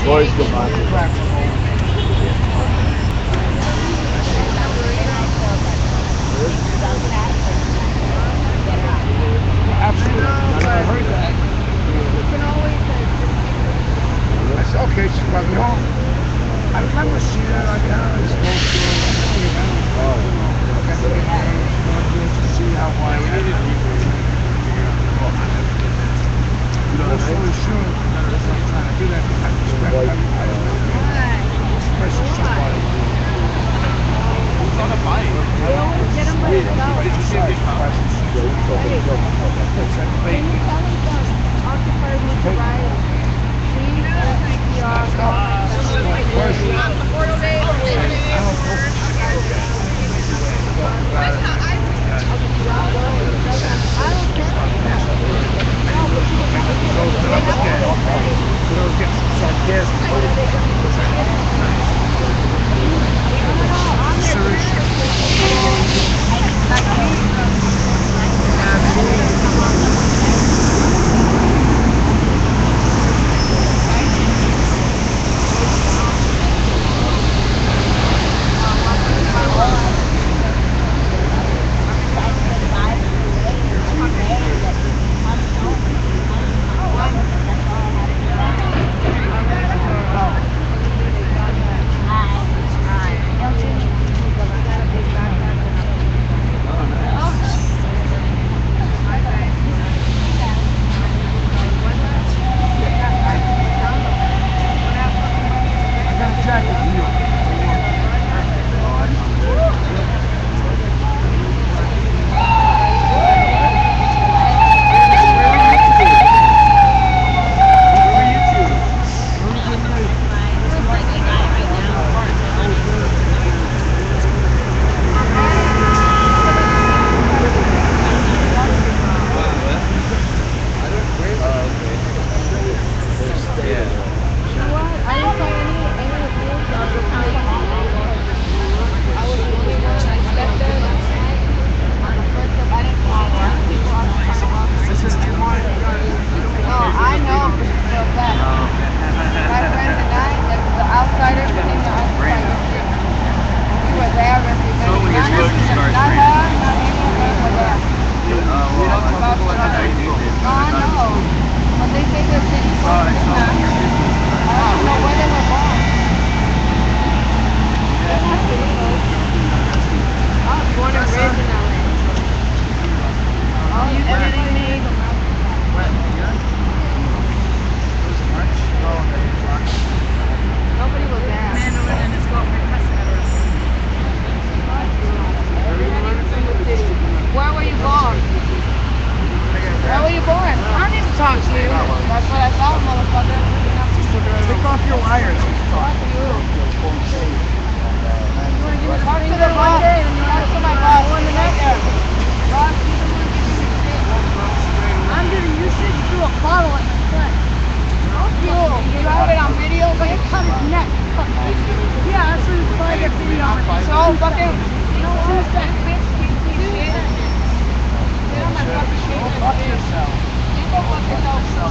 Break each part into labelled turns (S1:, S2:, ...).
S1: Boys get mine.
S2: Absolutely. I heard that. I said, okay, she brought me home. I remember seeing her like that. I spoke to her. I got to get her to see how I am. Long story short, that's what I'm trying to do that because I respect everybody. Especially somebody. Who's on the bike?
S3: I always get them by themselves.
S2: Did you see the questions?
S3: Can you tell him to occupy me to ride? Please,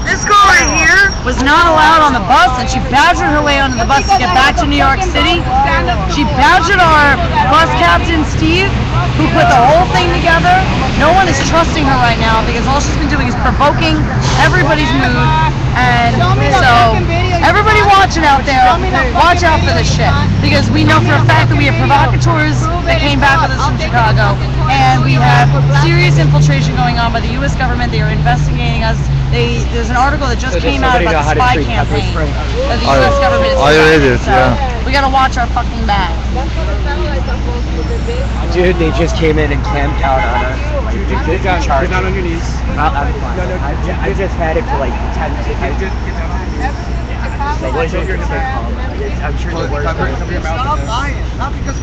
S4: This girl right here was not allowed on the bus, and she badgered her way onto the bus to get back to New York City. She badgered our bus captain, Steve, who put the whole thing together. No one is trusting her right now because all she's been doing is provoking everybody's mood. And so, everybody watching out there, watch out for this shit. Because we know for a fact that we have provocateurs that came back with us from Chicago. And we have serious infiltration going on by the U.S. government. They are investigating us. There's an article that just came out about the spy campaign that the U.S. government is conducting. So we gotta watch our fucking back.
S1: Dude, they just came in and camped out on us. Like,
S2: Get down on your knees.
S1: I'm fine. I just had it for like 10 seconds. I'm sure the worst.
S2: Stop lying. Not because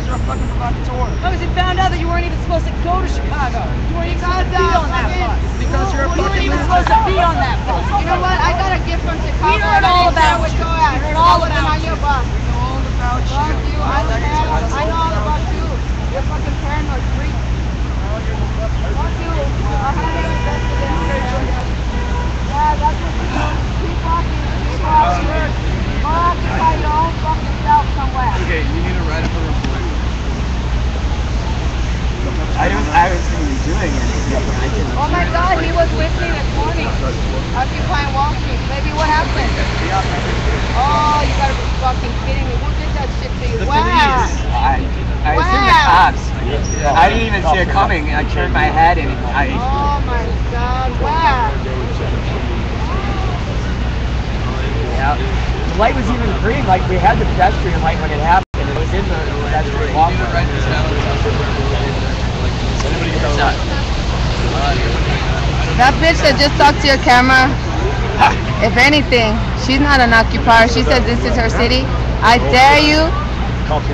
S2: you're a fucking provocateur.
S4: Oh, because it found out that you weren't even supposed to go to Chicago. You weren't even supposed to be on that bus.
S2: Because you're a
S4: You weren't
S2: fucking
S4: even supposed to be on that bus.
S3: You know what? I got a gift from Chicago.
S4: We heard all about you.
S3: I
S4: heard all about
S3: on your bus.
S2: all about
S3: Fuck you. I know all about you. You're fucking paranoid freak. Fuck you. I'll have you investigated. Yeah, that's what you do. Keep walking. Keep walking. behind Wall Street. Baby, what happened? Oh, you gotta be fucking kidding me. Who did that shit to you?
S1: The
S3: Wow.
S1: police. I assumed the cops. I didn't even see it coming. I turned my head and
S3: Oh my God. Wow.
S1: Yeah. The light was even green. Like we had the pedestrian light when it happened. It was in the pedestrian walkway.
S3: That bitch that just talked to your camera, if anything, she's not an occupier. She says this is her city. I dare you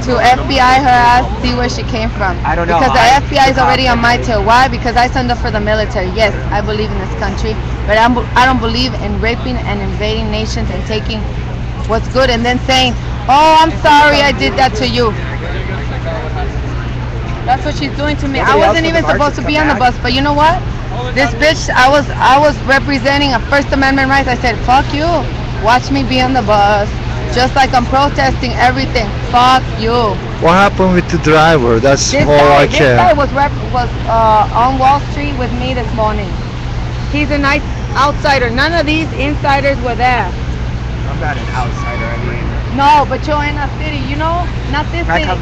S3: to FBI her ass, see where she came from.
S1: I don't know.
S3: Because the FBI is already on my tail. Why? Because I signed up for the military. Yes, I believe in this country, but I don't believe in raping and invading nations and taking what's good and then saying, "Oh, I'm sorry, I did that to you." That's what she's doing to me. I wasn't even supposed to be on the bus, but you know what? This bitch, I was representing a First Amendment rights. I said, "Fuck you. Watch me be on the bus." Just like I'm protesting everything. Fuck you.
S5: What happened with the driver? That's
S3: This
S5: all I
S3: guy
S5: care.
S3: was on Wall Street with me this morning. He's a nice outsider. None of these insiders were there.
S1: I'm not an outsider. I mean,
S3: No, but you're in a city, you know? Not this
S1: I
S3: city.
S1: come.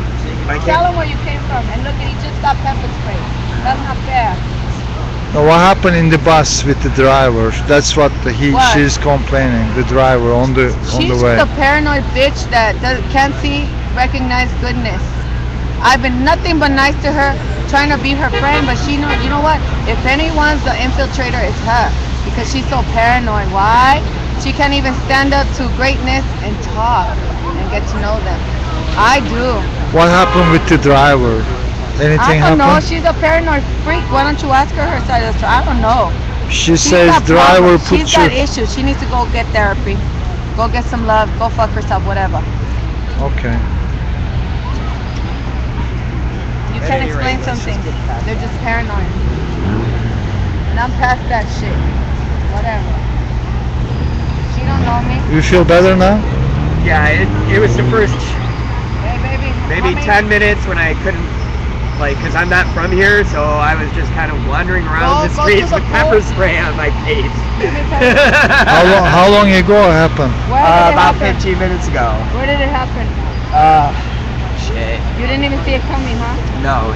S1: I
S3: Tell
S1: came.
S3: him where you came from. And look, he just got pepper spray. That's not fair.
S5: Now, what happened in the bus with the driver? That's what
S3: What?
S5: she's complaining. The driver on the
S3: She's
S5: way.
S3: just a paranoid bitch that can't see, recognize goodness. I've been nothing but nice to her, trying to be her friend, but she knows, you know what? If anyone's the infiltrator, it's her. Because she's so paranoid. Why? She can't even stand up to greatness and talk and get to know them. I do.
S5: What happened with the driver? Anything
S3: I don't know.
S5: happened?
S3: She's a paranoid freak. Why don't you ask her her side of the story? I don't know.
S5: She
S3: She's
S5: says
S3: got
S5: driver
S3: problems.
S5: put
S3: She's
S5: you.
S3: got issues. She needs to go get therapy. Go get some love. Go fuck herself. Whatever.
S5: Okay.
S3: You
S1: At
S3: can't
S1: any
S3: explain
S1: rate, let's
S3: something.
S1: just get past
S3: They're just paranoid. And I'm past that shit. Whatever. She don't know me.
S5: You feel better now?
S1: Yeah, it was the first
S3: Hey, baby.
S1: maybe
S3: mommy.
S1: 10 minutes when I couldn't, like, because I'm not from here, so I was just kind of wandering around the
S3: Go to
S1: streets
S3: the
S1: with pepper
S3: pool.
S1: spray on my face.
S3: Let me tell you.
S5: How long ago it happened?
S3: Where did it
S1: About
S3: happen?
S1: 15 minutes ago.
S3: Where did it happen?
S1: Shit.
S3: You didn't even see it coming, huh?
S1: No.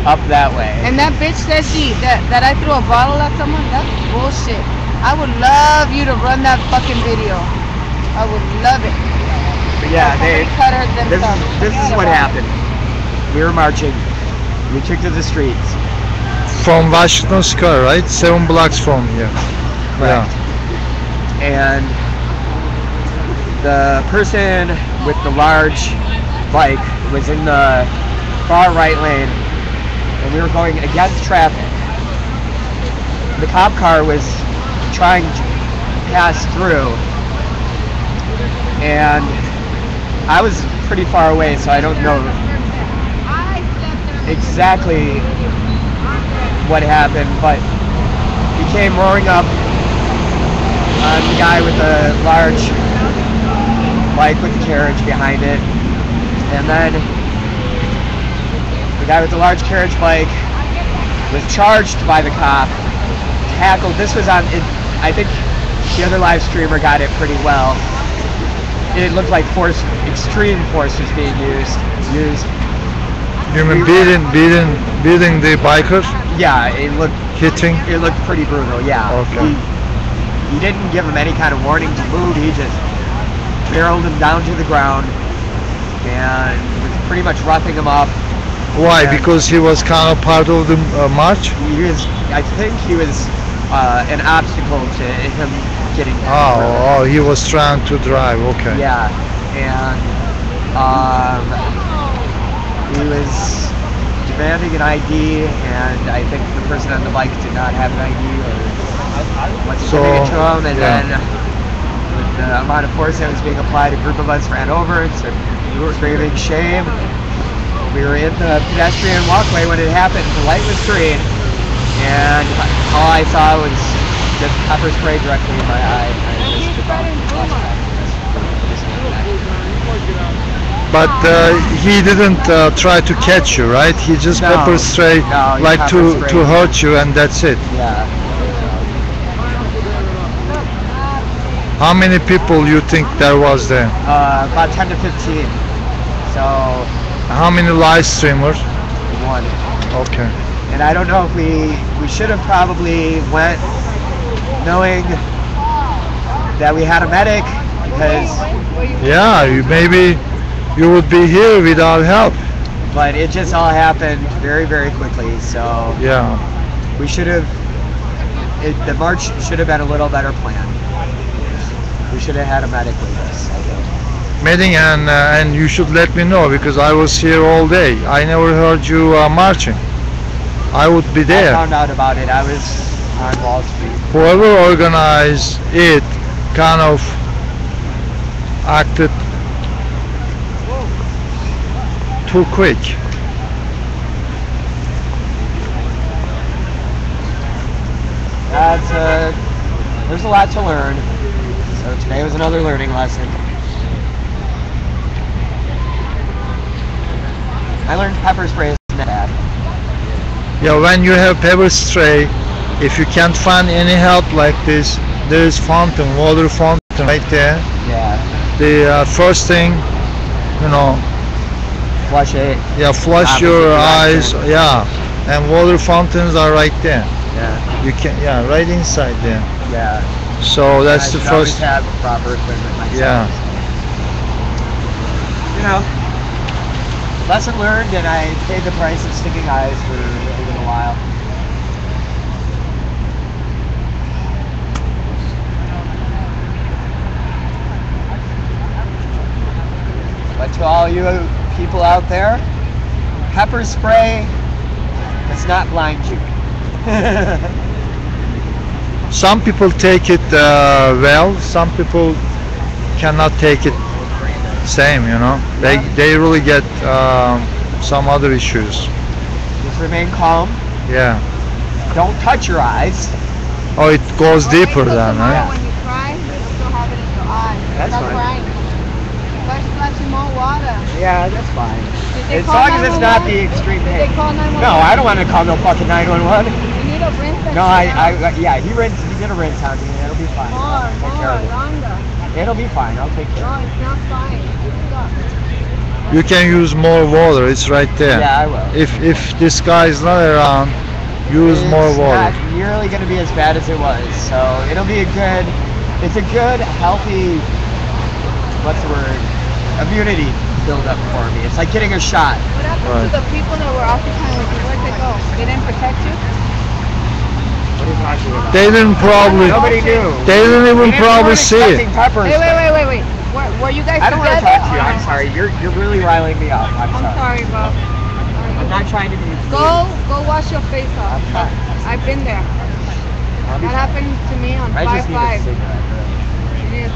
S1: Up that way.
S3: And that bitch said that I threw a bottle at someone? That's bullshit. I would love you to run that fucking video. I would love it.
S1: But yeah,
S3: Somebody cut her themselves.
S1: this is
S3: Forget
S1: what
S3: about
S1: happened. We were marching. We took to the streets.
S5: From Washington Square, right? 7 blocks from here.
S1: Right. And the person with the large bike was in the far right lane, and we were going against traffic. The cop car was trying to pass through, and I was pretty far away, so I don't know exactly what happened, but he came roaring up on the guy with the large bike with the carriage behind it, and then the guy with the large carriage bike was charged by the cop, tackled. This was on, I think the other live streamer got it pretty well. It looked like extreme force was being used.
S5: You mean beating the bikers?
S1: Yeah, it looked pretty brutal. Yeah.
S5: Okay.
S1: He didn't give him any kind of warning to move. He just barreled him down to the ground and was pretty much roughing him up.
S5: Why?
S1: And
S5: Because he was kind of part of the march?
S1: I think he was an obstacle to him getting there.
S5: Oh, he was trying to drive. Okay.
S1: Yeah, and he was demanding an ID, and I think the person on the bike did not have an ID or wasn't giving it to him, and then with the amount of force that was being applied, a group of us ran over and started screaming shame. We were in the pedestrian walkway when it happened. The light was green, and all I saw was just pepper spray directly in my eye.
S5: But he didn't try to catch you, right? He just
S1: No.
S5: pepper spray,
S1: No, he
S5: like
S1: pepper
S5: to
S1: sprayed.
S5: hurt you, and that's it.
S1: Yeah.
S5: How many people you think there was there?
S1: About 10 to 15. So,
S5: How many live streamers?
S1: one.
S5: Okay.
S1: And I don't know if we should have probably went knowing that we had a medic, because,
S5: Yeah, maybe you would be here without help.
S1: but it just all happened very, very quickly. So
S5: Yeah.
S1: we should have, the march should have been a little better planned. We should have had a medic with us, I think.
S5: Meeting and you should let me know because I was here all day. I never heard you marching. I would be
S1: I
S5: there.
S1: found out about it. I was on Wall Street.
S5: Whoever organized it kind of acted too quick.
S1: There's a lot to learn. So today was another learning lesson. I learned pepper spray isn't bad.
S5: Yeah, when you have pepper spray, if you can't find any help like this, there is fountain, water fountain right there.
S1: Yeah.
S5: The first thing, you know,
S1: Flush it.
S5: yeah, flush
S1: Opposite
S5: your eyes,
S1: direction.
S5: yeah, and water fountains are right there.
S1: Yeah.
S5: You can, yeah, right inside there.
S1: Yeah.
S5: So that's
S1: I
S5: the
S1: should always
S5: first.
S1: have proper equipment myself.
S5: Yeah.
S1: You know, lesson learned, and I paid the price of sticking eyes for a little while. But to all you people out there, pepper spray does not blind you.
S5: Some people take it well. Some people cannot take it same. You know, they really get some other issues.
S1: Just remain calm.
S5: Yeah.
S1: Don't touch your eyes.
S5: Oh, it goes deeper then,
S3: Tomorrow
S5: right?
S3: when you cry, you still have it in your eye.
S1: That's
S3: Stop
S1: fine.
S3: crying. Start splashing more water.
S1: Yeah, that's fine.
S3: Did they
S1: As
S3: call
S1: long as it's not
S3: 911?
S1: the extreme
S3: Did
S1: pain.
S3: they call 911?
S1: No, I don't want to call no fucking 911.
S3: You need a rinse that
S1: No,
S3: shit out.
S1: yeah, he did a rinse on me. It'll be fine.
S3: More,
S1: I'll take care of
S3: longer.
S1: it. It'll be fine. I'll take care
S3: No,
S1: of it.
S3: it's not fine. Stop.
S5: You can use more water. It's right there.
S1: Yeah, I will.
S5: If this guy is not around, use more
S1: It's
S5: water.
S1: not nearly going to be as bad as it was. So it'll be it's a good, healthy, what's the word? Immunity build up for me. It's like getting a shot.
S3: What happened to the people that were occupying with you? Where'd they go? They didn't protect you?
S1: What are you talking about?
S5: They didn't probably.
S1: Nobody knew.
S5: They didn't even
S1: We
S5: probably
S1: weren't
S5: see it.
S1: expecting peppers.
S3: Wait. Were you guys
S1: I don't want to
S3: together?
S1: talk to you. I'm sorry. You're really riling me up. I'm
S3: I'm
S1: sorry.
S3: sorry, Bob.
S1: I'm not trying to be.
S3: Go wash your face off.
S1: I'm trying.
S3: I've been there.
S1: I'll be
S3: That
S1: fine.
S3: happened to me on
S1: I just need a
S3: 5-5.
S1: cigarette.
S3: You need a